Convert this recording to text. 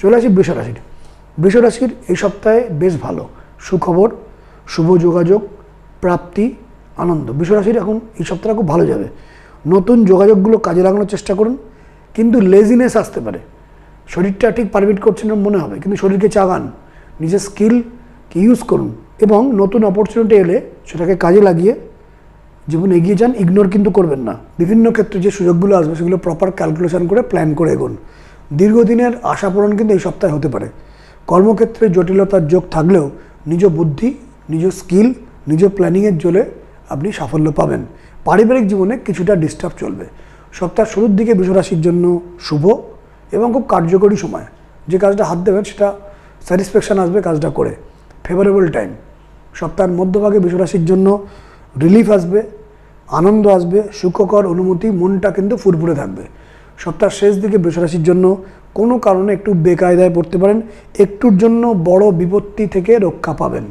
চলে আসি বৃষ রাশির। বৃষ রাশির এই সপ্তাহে বেশ ভালো, সুখবর, শুভ যোগাযোগ, প্রাপ্তি, আনন্দ। বৃষ রাশির এখন এই সপ্তাহটা খুব ভালো যাবে। নতুন যোগাযোগগুলো কাজে লাগানোর চেষ্টা করুন, কিন্তু লেজিনেস আসতে পারে, শরীরটা ঠিক পারমিট করছে না মনে হবে, কিন্তু শরীরকে চাগান, নিজের স্কিলকে ইউজ করুন এবং নতুন অপরচুনিটি এলে সেটাকে কাজে লাগিয়ে জীবন এগিয়ে যান। ইগনোর কিন্তু করবেন না। বিভিন্ন ক্ষেত্রে যে সুযোগগুলো আসবে সেগুলো প্রপার ক্যালকুলেশন করে প্ল্যান করে এগোন। দীর্ঘদিনের আশা পূরণ কিন্তু এই সপ্তাহে হতে পারে। কর্মক্ষেত্রে জটিলতার যোগ থাকলেও নিজ বুদ্ধি, নিজ স্কিল, নিজ প্ল্যানিংয়ের জোরে আপনি সাফল্য পাবেন। পারিবারিক জীবনে কিছুটা ডিস্টার্ব চলবে। সপ্তাহের শুরুর দিকে বৃষ রাশির জন্য শুভ এবং খুব কার্যকরী সময়। যে কাজটা হাত দেবেন সেটা স্যাটিসফ্যাকশান আসবে কাজটা করে। Favourable time. সপ্তাহের মধ্যভাগে বৃষ রাশির জন্য রিলিফ আসবে, আনন্দ আসবে, সুখকর অনুভূতি, মনটা কিন্তু ফুরফুরে থাকবে। সপ্তাহের শেষ দিকে বৃষ রাশির জন্য কোনো কারণে একটু বেকায়দায় পড়তে পারেন, একটুর জন্য বড় বিপত্তি থেকে রক্ষা পাবেন।